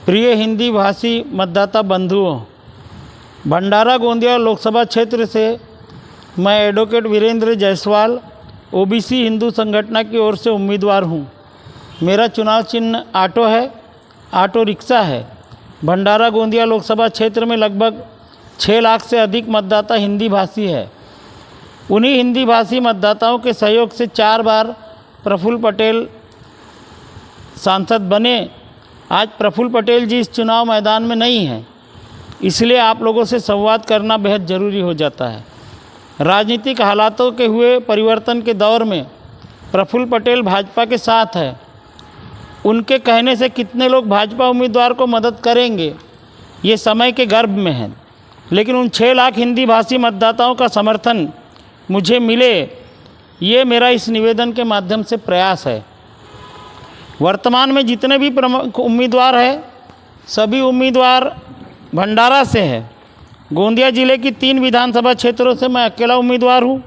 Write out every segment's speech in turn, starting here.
प्रिय हिंदी भाषी मतदाता बंधुओं, भंडारा गोंदिया लोकसभा क्षेत्र से मैं एडवोकेट वीरेंद्र जायसवाल ओबीसी हिंदू संगठन की ओर से उम्मीदवार हूं। मेरा चुनाव चिन्ह ऑटो है, ऑटो रिक्शा है। भंडारा गोंदिया लोकसभा क्षेत्र में लगभग 6 लाख से अधिक मतदाता हिंदी भाषी है। उन्हीं हिंदी भाषी मतदाताओं के सहयोग से 4 बार प्रफुल्ल पटेल सांसद बने। आज प्रफुल्ल पटेल जी इस चुनाव मैदान में नहीं हैं, इसलिए आप लोगों से संवाद करना बेहद ज़रूरी हो जाता है। राजनीतिक हालातों के हुए परिवर्तन के दौर में प्रफुल्ल पटेल भाजपा के साथ है। उनके कहने से कितने लोग भाजपा उम्मीदवार को मदद करेंगे, ये समय के गर्भ में है, लेकिन उन 6 लाख हिंदी भाषी मतदाताओं का समर्थन मुझे मिले, ये मेरा इस निवेदन के माध्यम से प्रयास है। वर्तमान में जितने भी प्रमुख उम्मीदवार हैं, सभी उम्मीदवार भंडारा से हैं। गोंदिया ज़िले की 3 विधानसभा क्षेत्रों से मैं अकेला उम्मीदवार हूं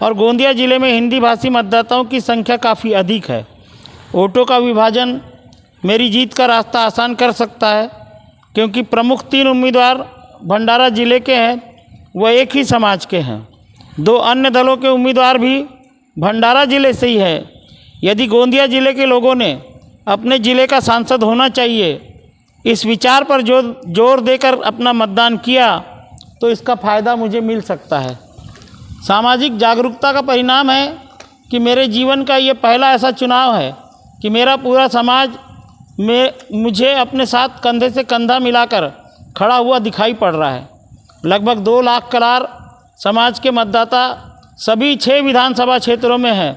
और गोंदिया ज़िले में हिंदी भाषी मतदाताओं की संख्या काफ़ी अधिक है। वोटों का विभाजन मेरी जीत का रास्ता आसान कर सकता है, क्योंकि प्रमुख 3 उम्मीदवार भंडारा ज़िले के हैं, वह एक ही समाज के हैं। 2 अन्य दलों के उम्मीदवार भी भंडारा ज़िले से ही है। यदि गोंदिया ज़िले के लोगों ने अपने ज़िले का सांसद होना चाहिए, इस विचार पर जोर देकर अपना मतदान किया, तो इसका फ़ायदा मुझे मिल सकता है। सामाजिक जागरूकता का परिणाम है कि मेरे जीवन का ये पहला ऐसा चुनाव है कि मेरा पूरा समाज मुझे अपने साथ कंधे से कंधा मिलाकर खड़ा हुआ दिखाई पड़ रहा है। लगभग 2 लाख कलार समाज के मतदाता सभी 6 विधानसभा क्षेत्रों में हैं।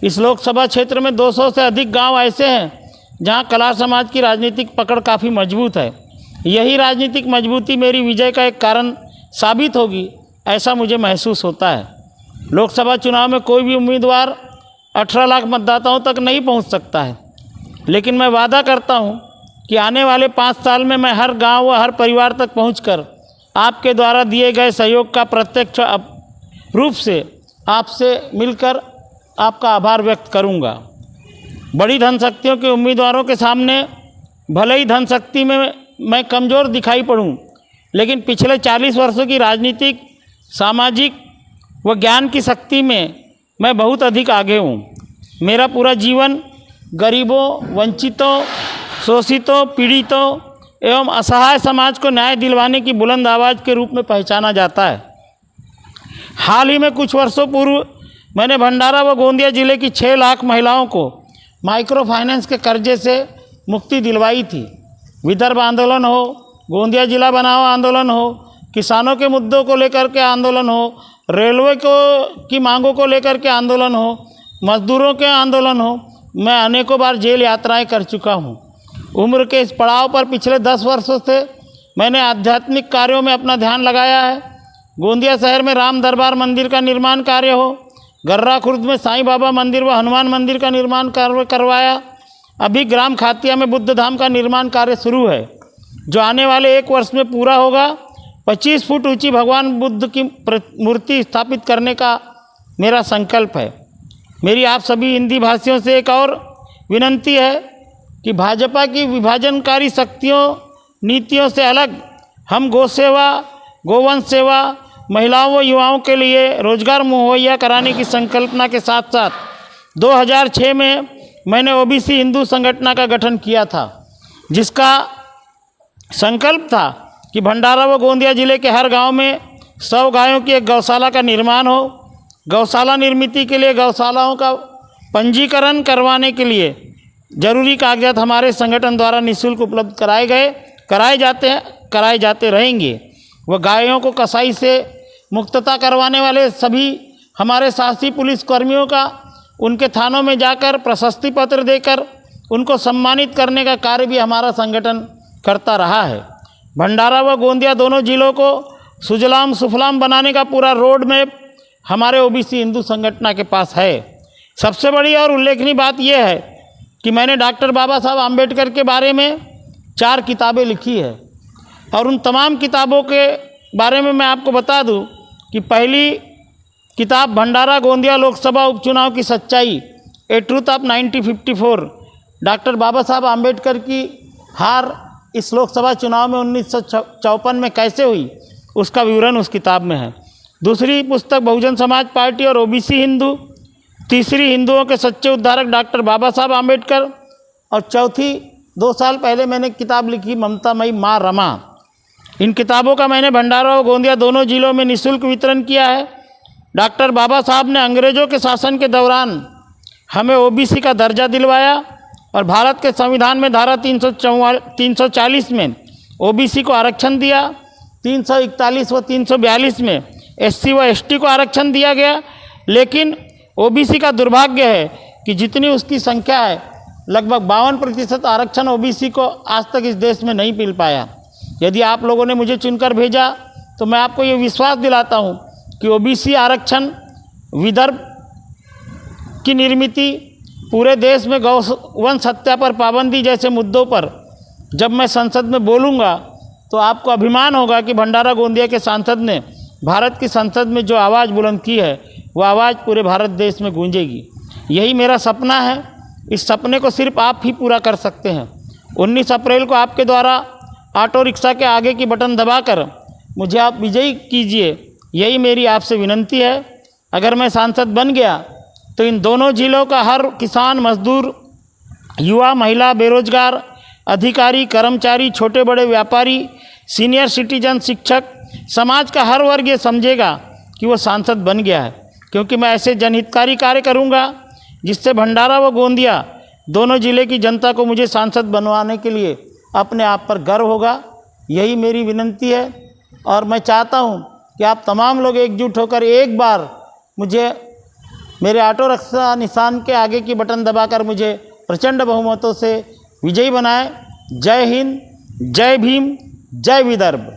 इस लोकसभा क्षेत्र में 200 से अधिक गांव ऐसे हैं जहां कलार समाज की राजनीतिक पकड़ काफ़ी मजबूत है। यही राजनीतिक मजबूती मेरी विजय का एक कारण साबित होगी, ऐसा मुझे महसूस होता है। लोकसभा चुनाव में कोई भी उम्मीदवार 18 लाख मतदाताओं तक नहीं पहुंच सकता है, लेकिन मैं वादा करता हूं कि आने वाले 5 साल में मैं हर गांव व हर परिवार तक पहुंचकर आपके द्वारा दिए गए सहयोग का प्रत्यक्ष रूप से आपसे मिलकर आपका आभार व्यक्त करूंगा। बड़ी धनशक्तियों के उम्मीदवारों के सामने भले ही धनशक्ति में मैं कमज़ोर दिखाई पड़ूं, लेकिन पिछले 40 वर्षों की राजनीतिक, सामाजिक व ज्ञान की शक्ति में मैं बहुत अधिक आगे हूं। मेरा पूरा जीवन गरीबों, वंचितों, शोषितों, पीड़ितों एवं असहाय समाज को न्याय दिलवाने की बुलंद आवाज़ के रूप में पहचाना जाता है। हाल ही में कुछ वर्षों पूर्व मैंने भंडारा व गोंदिया ज़िले की 6 लाख महिलाओं को माइक्रो फाइनेंस के कर्जे से मुक्ति दिलवाई थी। विदर्भ आंदोलन हो, गोंदिया जिला बनाओ आंदोलन हो, किसानों के मुद्दों को लेकर के आंदोलन हो, रेलवे की मांगों को लेकर के आंदोलन हो, मजदूरों के आंदोलन हो, मैं अनेकों बार जेल यात्राएं कर चुका हूं। उम्र के इस पड़ाव पर पिछले 10 वर्षों से मैंने आध्यात्मिक कार्यों में अपना ध्यान लगाया है। गोंदिया शहर में राम दरबार मंदिर का निर्माण कार्य हो, गर्रा खुर्द में साईं बाबा मंदिर व हनुमान मंदिर का निर्माण कार्य करवाया। अभी ग्राम खातिया में बुद्ध धाम का निर्माण कार्य शुरू है, जो आने वाले 1 वर्ष में पूरा होगा। 25 फुट ऊंची भगवान बुद्ध की मूर्ति स्थापित करने का मेरा संकल्प है। मेरी आप सभी हिंदी भाषियों से एक और विनंती है कि भाजपा की विभाजनकारी शक्तियों, नीतियों से अलग हम गौ सेवा, गोवंश सेवा, महिलाओं व युवाओं के लिए रोजगार मुहैया कराने की संकल्पना के साथ साथ 2006 में मैंने ओबीसी हिंदू संगठन का गठन किया था, जिसका संकल्प था कि भंडारा व गोंदिया जिले के हर गांव में 100 गायों की एक गौशाला का निर्माण हो। गौशाला निर्मित के लिए गौशालाओं का पंजीकरण करवाने के लिए जरूरी कागजात हमारे संगठन द्वारा निःशुल्क उपलब्ध कराए जाते रहेंगे। वह गायों को कसाई से मुक्तता करवाने वाले सभी हमारे साहसी पुलिस कर्मियों का उनके थानों में जाकर प्रशस्ति पत्र देकर उनको सम्मानित करने का कार्य भी हमारा संगठन करता रहा है। भंडारा व गोंदिया दोनों जिलों को सुजलाम सुफलाम बनाने का पूरा रोड मैप हमारे ओबीसी हिंदू संगठन के पास है। सबसे बड़ी और उल्लेखनीय बात यह है कि मैंने डॉक्टर बाबा साहब आम्बेडकर के बारे में 4 किताबें लिखी है, और उन तमाम किताबों के बारे में मैं आपको बता दूं कि पहली किताब भंडारा गोंदिया लोकसभा उपचुनाव की सच्चाई, ए ट्रूथ ऑफ 1954, डॉक्टर बाबा साहब आम्बेडकर की हार इस लोकसभा चुनाव में 1954 में कैसे हुई, उसका विवरण उस किताब में है। दूसरी पुस्तक बहुजन समाज पार्टी और ओबीसी हिंदू। तीसरी हिंदुओं के सच्चे उद्धारक डॉक्टर बाबा साहब आम्बेडकर। और चौथी 2 साल पहले मैंने किताब लिखी ममतामयी माँ रमा। इन किताबों का मैंने भंडारा और गोंदिया दोनों जिलों में निःशुल्क वितरण किया है। डॉक्टर बाबा साहब ने अंग्रेज़ों के शासन के दौरान हमें ओबीसी का दर्जा दिलवाया और भारत के संविधान में धारा 340 में ओबीसी को आरक्षण दिया। 341 व 342 में एससी व एसटी को आरक्षण दिया गया। लेकिन ओबीसी का दुर्भाग्य है कि जितनी उसकी संख्या है, लगभग 52% आरक्षण ओबीसी को आज तक इस देश में नहीं मिल पाया। यदि आप लोगों ने मुझे चुनकर भेजा तो मैं आपको ये विश्वास दिलाता हूँ कि ओबीसी आरक्षण, विदर्भ की निर्मित, पूरे देश में गौवंश हत्या पर पाबंदी जैसे मुद्दों पर जब मैं संसद में बोलूँगा तो आपको अभिमान होगा कि भंडारा गोंदिया के सांसद ने भारत की संसद में जो आवाज़ बुलंद की है वो आवाज़ पूरे भारत देश में गूंजेगी। यही मेरा सपना है। इस सपने को सिर्फ आप ही पूरा कर सकते हैं। 19 अप्रैल को आपके द्वारा ऑटो रिक्शा के आगे की बटन दबाकर मुझे आप विजयी कीजिए, यही मेरी आपसे विनंती है। अगर मैं सांसद बन गया तो इन दोनों जिलों का हर किसान, मजदूर, युवा, महिला, बेरोजगार, अधिकारी, कर्मचारी, छोटे बड़े व्यापारी, सीनियर सिटीजन, शिक्षक, समाज का हर वर्ग ये समझेगा कि वो सांसद बन गया है, क्योंकि मैं ऐसे जनहितकारी कार्य करूंगा जिससे भंडारा व गोंदिया दोनों ज़िले की जनता को मुझे सांसद बनवाने के लिए अपने आप पर गर्व होगा। यही मेरी विनंती है और मैं चाहता हूं कि आप तमाम लोग एकजुट होकर एक बार मुझे मेरे ऑटो रिक्शा निशान के आगे की बटन दबाकर मुझे प्रचंड बहुमतों से विजयी बनाएं। जय हिंद, जय भीम, जय विदर्भ।